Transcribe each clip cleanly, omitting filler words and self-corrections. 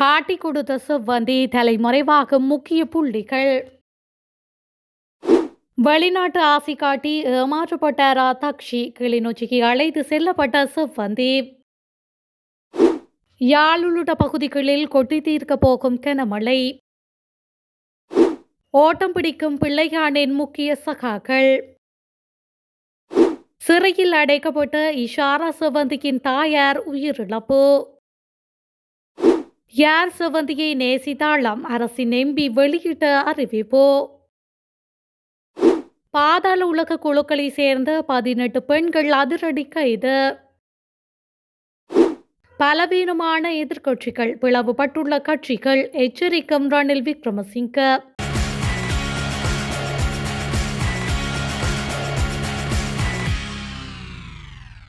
காட்டிக் கொடுத்த செவ்வந்தி தலைமறைவாகும் முக்கிய புள்ளிகள். வெளிநாட்டு ஆசை காட்டி ஏமாற்றப்பட்டாரா தக்ஷி? கிளிநொச்சிக்கு அழைத்து செல்லப்பட்ட செவ்வந்தி. யாழ் உள்ளிட்ட பகுதிகளில் கொட்டி தீர்க்க போகும் கனமழை. ஓட்டம் பிடிக்கும் பிள்ளையானின் முக்கிய சகாக்கள். சிறையில் அடைக்கப்பட்ட இஷாரா செவ்வந்தியின் தாயார் உயிரிழப்பு. யார் செவ்வந்தியை நேசித்தாளாம்? அரசின் எம்பி வெளியிட்ட அறிவிப்பு. பாதாள உலக குழுக்களை சேர்ந்த 18 பெண்கள் அதிரடி கைது. பலவீனமான எதிர்க்கட்சிகள், பிளவுபட்டுள்ள கட்சிகள் எச்சரிக்கும் ரணில் விக்ரமசிங்க.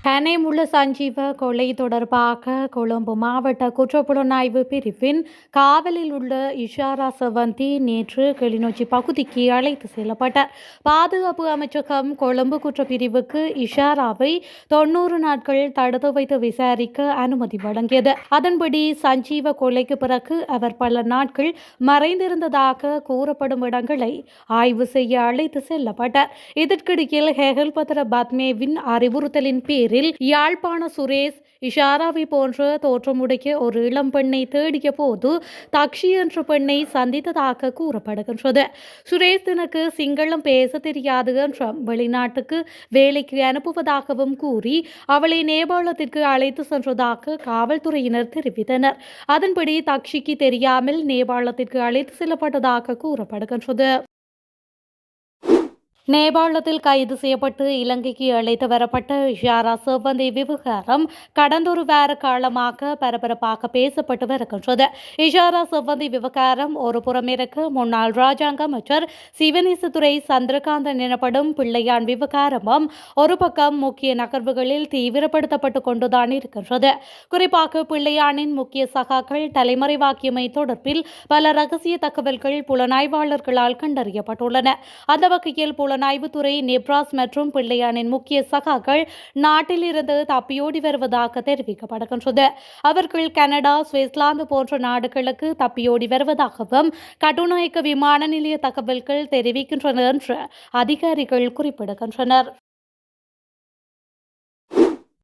கனேமுள்ள சஞ்சீவ கொலை தொடர்பாக கொழும்பு மாவட்ட குற்றப்புலனாய்வு பிரிவின் காவலில் உள்ள இஷாரா செவ்வந்தி நேற்று கிளிநொச்சி பகுதிக்கு அழைத்து செல்லப்பட்டார். பாதுகாப்பு அமைச்சகம் கொழும்பு குற்றப்பிரிவுக்கு இஷாராவை 90 நாட்கள் தடுத்து வைத்து விசாரிக்க அனுமதி வழங்கியது. அதன்படி சஞ்சீவ கொலைக்கு பிறகு அவர் பல நாட்கள் மறைந்திருந்ததாக கூறப்படும் இடங்களை ஆய்வு செய்ய அழைத்து செல்லப்பட்டார். இதற்கிடையில் ஹெகல்பத்ர பத்மேவின் அறிவுறுத்தலின் பேரில் யாழ்ப்பாண சுரேஷ் இஷாராவை போன்ற தோற்றமுடைய ஒரு இளம் பெண்ணை தேடிய போது தக்ஷி என்ற பெண்ணை சந்தித்ததாக கூறப்படுகின்றது. சுரேஷ் தனக்கு சிங்களம் பேச தெரியாது என்றும் வெளிநாட்டுக்கு வேலைக்கு அனுப்புவதாகவும் கூறி அவளை நேபாளத்திற்கு அழைத்து சென்றதாக காவல்துறையினர் தெரிவித்தனர். அதன்படி தக்ஷிக்கு தெரியாமல் நேபாளத்திற்கு அழைத்து செல்லப்பட்டதாக கூறப்படுகின்றது. நேபாளத்தில் கைது செய்யப்பட்டு இலங்கைக்கு அழைத்து வரப்பட்ட இஷாரா செவ்வந்தி விவகாரம் கடந்த ஒரு வார காலமாக பரபரப்பாக பேசப்பட்டு வருகின்றது. இஷாரா செவ்வந்தி விவகாரம் ஒரு புறம் இருக்க, முன்னாள் ராஜாங்க அமைச்சர் சிவனேசதுரை சந்திரகாந்தன் எனப்படும் பிள்ளையான் விவகாரமும் ஒரு பக்கம் முக்கிய நகர்வுகளில் தீவிரப்படுத்தப்பட்டு கொண்டுதான் இருக்கின்றது. குறிப்பாக பிள்ளையானின் முக்கிய சகாக்கள் தலைமறைவாக்கியமை தொடர்பில் பல ரகசிய தகவல்கள் புலனாய்வாளர்களால் கண்டறியப்பட்டுள்ளன. அந்த வகையில் புலனாய்வுத்துறை நெப்ராஸ் மற்றும் பிள்ளையானின் முக்கிய சகாக்கள் நாட்டில் இருந்து தப்பியோடி வருவதாக தெரிவிக்கப்படுகின்றது. அவர்கள் கனடா, சுவிட்சர்லாந்து போன்ற நாடுகளுக்கு தப்பியோடி வருவதாகவும் கட்டுநாயக்க விமான நிலைய தகவல்கள் தெரிவிக்கின்றன என்று அதிகாரிகள் குறிப்பிடுகின்றனர்.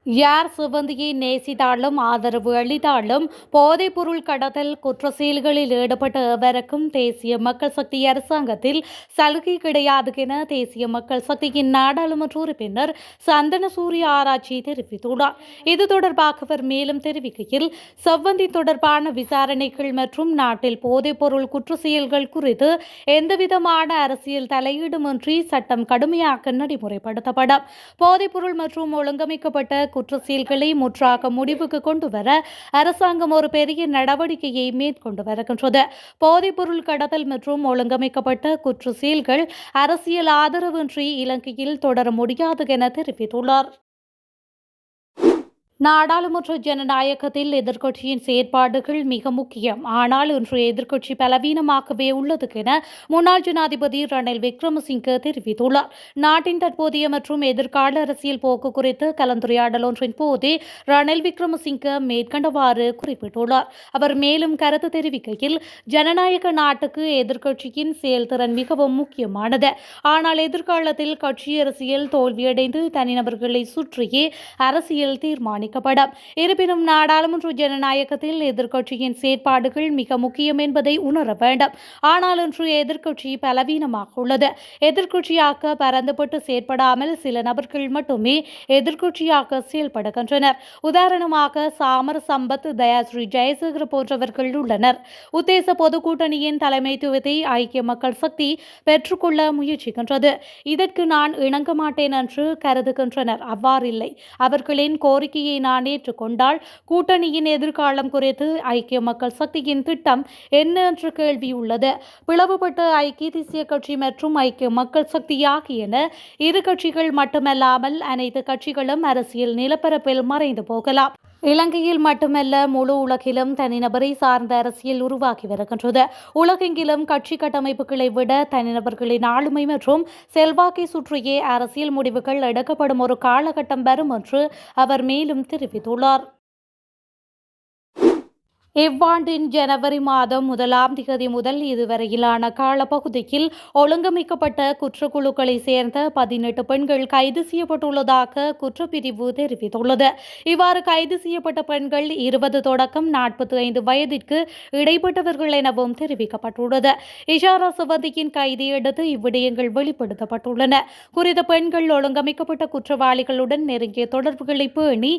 யார் செவ்வந்தியை நேசித்தாலும் ஆதரவு அளித்தாலும் போதைப் பொருள் கடத்தல் குற்ற செயல்களில் ஈடுபட்ட எவருக்கும் தேசிய மக்கள் சக்தி அரசாங்கத்தில் சலுகை கிடையாது என தேசிய மக்கள் சக்தியின் நாடாளுமன்ற உறுப்பினர் சந்தன சூரிய ஆராய்ச்சி தெரிவித்துள்ளார். இது தொடர்பாக அவர் மேலும் தெரிவிக்கையில், செவ்வந்தி தொடர்பான விசாரணைகள் மற்றும் நாட்டில் போதைப் பொருள் குற்ற செயல்கள் குறித்து எந்தவிதமான அரசியல் தலையீடுமின்றி சட்டம் கடுமையாக நடைமுறைப்படுத்தப்படும். போதைப் பொருள் மற்றும் ஒழுங்கமைக்கப்பட்ட குற்ற செயல்களை முற்றாக முடிவுக்கு கொண்டு வர அரசாங்கம் ஒரு பெரிய நடவடிக்கையை மேற்கொண்டு வருகின்றது. போதைப் பொருள் கடத்தல் மற்றும் ஒழுங்கமைக்கப்பட்ட குற்ற செயல்கள் அரசியல் ஆதரவின்றி இலங்கையில் தொடர முடியாது என தெரிவித்துள்ளார். நாடாளுமன்ற ஜனநாயகத்தில் எதிர்க்கட்சியின் செயற்பாடுகள் மிக முக்கியம். ஆனால் இன்று எதிர்க்கட்சி பலவீனமாகவே உள்ளது என முன்னாள் ஜனாதிபதி ரணில் விக்ரமசிங்க தெரிவித்துள்ளார். நாட்டின் தற்போதைய மற்றும் எதிர்கால அரசியல் போக்கு குறித்து கலந்துரையாடல் ஒன்றின் போதே ரணில் விக்ரமசிங்க மேற்கண்டவாறு குறிப்பிட்டுள்ளார். அவர் மேலும் கருத்து தெரிவிக்கையில், ஜனநாயக நாட்டுக்கு எதிர்க்கட்சியின் செயல்திறன் மிகவும் முக்கியமானது. ஆனால் எதிர்காலத்தில் கட்சி அரசியல் தோல்வியடைந்து தனிநபர்களை சுற்றியே அரசியல் தீர்மானிக்கப்படும். இருப்பினும் நாடாளுமன்ற ஜனநாயகத்தில் எதிர்க்கட்சியின் செயற்பாடுகள் மிக முக்கியம் என்பதை உணர வேண்டும். ஆனால் இன்று எதிர்க்கட்சி பலவீனமாக உள்ளது. எதிர்க்கட்சியாக பரந்துபட்டு செயற்படாமல் சில நபர்கள் மட்டுமே எதிர்க்கட்சியாக செயல்படுகின்றனர். உதாரணமாக சாமர சம்பத், தயாஸ்ரீ ஜெயசேகர போன்றவர்கள் உள்ளனர். உத்தேச பொது கூட்டணியின் தலைமைத்துவத்தை ஐக்கிய மக்கள் சக்தி பெற்றுக்கொள்ள முயற்சிக்கின்றது. இதற்கு நான் இணங்க மாட்டேன் என்று கருதுகின்றனர். அவ்வாறில்லை. அவர்களின் கோரிக்கையை நான் ஏற்றுக்கொண்டால் கூட்டணியின் எதிர்காலம் குறித்து ஐக்கிய மக்கள் சக்தியின் திட்டம் என்ன என்ற கேள்வி உள்ளது. பிளவுபட்ட ஐக்கிய தேசிய கட்சி மற்றும் ஐக்கிய மக்கள் சக்தி ஆகியன இரு கட்சிகள் மட்டுமல்லாமல் அனைத்து கட்சிகளும் அரசியல் நிலப்பரப்பில் மறைந்து போகலாம். இலங்கையில் மட்டுமல்ல, முழு உலகிலும் தனிநபரை சார்ந்த அரசியல் உருவாகி வருகின்றது. உலகெங்கிலும் கட்சி கட்டமைப்புகளை விட தனிநபர்களின் ஆளுமை மற்றும் செல்வாக்கை சுற்றியே அரசியல் முடிவுகள் எடுக்கப்படும் ஒரு காலகட்டம் வரும் என்று அவர் மேலும் தெரிவித்துள்ளார். இவ்வாண்டின் ஜனவரி மாதம் 1ஆம் திகதி முதல் இதுவரையிலான காலப்பகுதியில் ஒழுங்கமைக்கப்பட்ட குற்றக்குழுக்களை சேர்ந்த 18 பெண்கள் கைது செய்யப்பட்டுள்ளதாக குற்றப்பிரிவு தெரிவித்துள்ளது. இவ்வாறு கைது செய்யப்பட்ட பெண்கள் 20 தொடக்கம் 45 வயதிற்கு இடைப்பட்டவர்கள் எனவும் தெரிவிக்கப்பட்டுள்ளது. இஷாரா சவந்தியின் கைதை அடுத்து இவ்விடயங்கள் வெளிப்படுத்தப்பட்டுள்ளன. குறித்த பெண்கள் ஒழுங்கமைக்கப்பட்ட குற்றவாளிகளுடன் நெருங்கிய தொடர்புகளை பேணி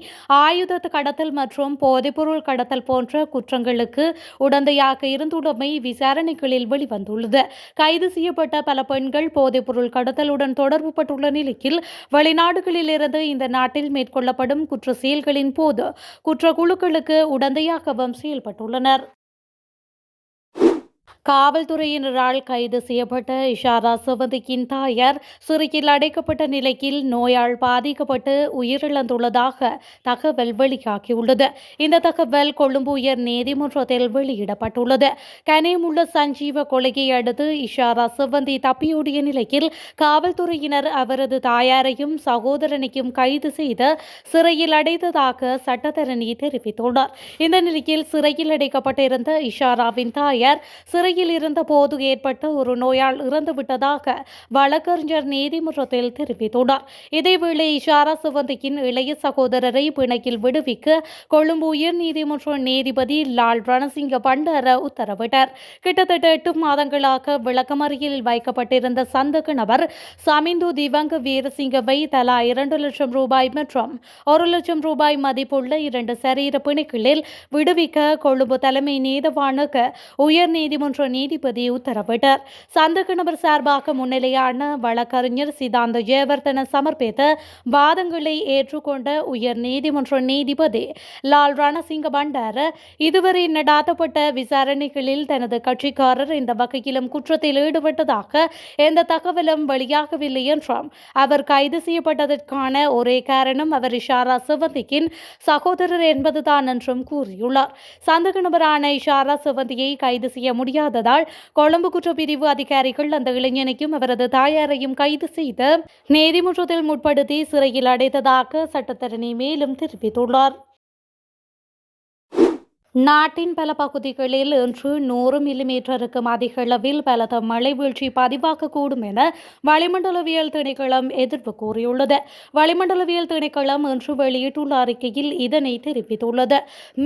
ஆயுத கடத்தல் மற்றும் போதைப்பொருள் கடத்தல் போன்ற குற்றங்களுக்கு உடந்தையாக இருந்துள்ளமை விசாரணைகளில் வெளிவந்துள்ளது. கைது செய்யப்பட்ட பல பெண்கள் போதைப்பொருள் கடத்தலுடன் தொடர்புபட்டுள்ள நிலையில் வெளிநாடுகளில் இருந்து இந்த நாட்டில் மேற்கொள்ளப்படும் குற்ற செயல்களின் போது குற்றக்குழுக்களுக்கு உடந்தையாகவும் செயல்பட்டுள்ளனர். காவல்துறையினரால் கைது செய்யப்பட்ட இஷாரா சவந்தியின் தாயார் சிறையில் அடைக்கப்பட்ட நிலையில் நோயால் பாதிக்கப்பட்டு உயிரிழந்துள்ளதாக தகவல் வெளியாகியுள்ளது. இந்த தகவல் கொழும்பு உயர் நீதிமன்றத்தில் வெளியிடப்பட்டுள்ளது. கனேமுள்ள சஞ்சீவ கொலையை அடுத்து இஷாரா சவந்தி தப்பியோடிய நிலையில் காவல்துறையினர் அவரது தாயாரையும் சகோதரனையும் கைது செய்து சிறையில் அடைத்ததாக சட்டத்தரணி தெரிவித்துள்ளார். இந்த நிலையில் சிறையில் அடைக்கப்பட்டிருந்த இஷாராவின் தாயார் சிறையில் இருந்த போது ஏற்பட்ட ஒரு நோயால் இறந்துவிட்டதாக வழக்கறிஞர் நீதிமன்றத்தில் தெரிவித்துள்ளார். இதேவேளை இஷாரா சவந்தியின் இளைய சகோதரரை பிணையில் விடுவிக்க கொழும்பு உயர் நீதிமன்ற நீதிபதி லால் ரணசிங்க பண்டார உத்தரவிட்டார். கிட்டத்தட்ட 8 மாதங்களாக விளக்கமறியலில் வைக்கப்பட்டிருந்த சந்தக நபர் சமிந்து திவங்க வீரசிங்கவை தலா 2 லட்சம் ரூபாய் மற்றும் 1 லட்சம் ரூபாய் மதிப்புள்ள 2 சரீர பிணைகளில் விடுவிக்க கொழும்பு தலைமை நீதவானுக்கு உயர் நீதிமன்ற நீதிபதி உத்தரவிட்டார். சந்தக நபர் சார்பாக முன்னிலையான வழக்கறிஞர் சிதாந்த ஜெயவர்தன சமர்ப்பித்த வாதங்களை ஏற்றுக்கொண்ட உயர் நீதிமன்ற நீதிபதி லால் ரணசிங்க பண்டார இதுவரை நடாத்தப்பட்ட விசாரணைகளில் தனது கட்சிக்காரர் இந்த வகையிலும் குற்றத்தில் ஈடுபட்டதாக எந்த தகவலும் வெளியாகவில்லை என்றும் அவர் கைது செய்யப்பட்டதற்கான ஒரே காரணம் அவர் இஷாரா சவந்தியின் சகோதரர் என்பதுதான் என்றும் கூறியுள்ளார். சந்தக நபரான இஷாரா சவந்தியை கைது செய்ய முடியாததால் கொழும்பு குற்றப்பிரிவு அதிகாரிகள் அந்த இளைஞனையும் அவரது தாயாரையும் கைது செய்து நீதிமன்றத்தில் முற்படுத்தி சிறையில் அடைத்ததாக சட்டத்தரணி மேலும் தெரிவித்துள்ளார். நாட்டின் பல பகுதிகளில் இன்று 100 மில்லிமீட்டருக்கும் அதிக அளவில் பலத்த மழை வீழ்ச்சி பதிவாகக்கூடும் என வளிமண்டலவியல் திணைக்களம் எதிர்ப்பு கூறியுள்ளது. வளிமண்டலவியல் திணைக்களம் இன்று வெளியிட்டுள்ள அறிக்கையில் இதனை தெரிவித்துள்ளது.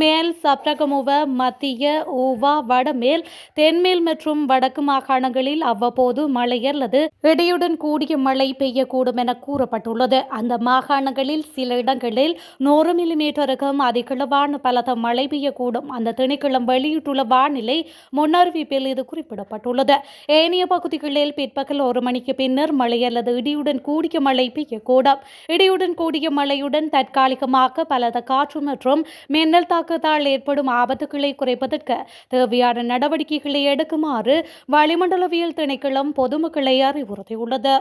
மேல் சப்ரகமுவ, மத்திய, ஊவா, வடமேல், தென்மேல் மற்றும் வடக்கு மாகாணங்களில் அவ்வப்போது மழை அல்லது இடியுடன் கூடிய மழை பெய்யக்கூடும் என கூறப்பட்டுள்ளது. அந்த மாகாணங்களில் சில இடங்களில் 100 மில்லிமீட்டருக்கும் அதிகளவான பலத்த மழை பெய்யக்கூடும். அந்த திணைக்களம் வெளியிட்டுள்ள வானிலை முன்னறிவிப்பில் இது குறிப்பிடப்பட்டுள்ளது. ஏனைய பகுதிகளில் பிற்பகல் 1 மணிக்கு பின்னர் மழை அல்லது இடியுடன் கூடிய மழை பெய்யக்கூடும். இடியுடன் கூடிய மழையுடன் தற்காலிகமாக பலத்த காற்று மற்றும் மின்னல் தாக்கத்தால் ஏற்படும் ஆபத்துக்களை குறைப்பதற்கு தேவையான நடவடிக்கைகளை எடுக்குமாறு வளிமண்டலவியல் திணைக்களம் பொதுமக்களை அறிவுறுத்தியுள்ளது.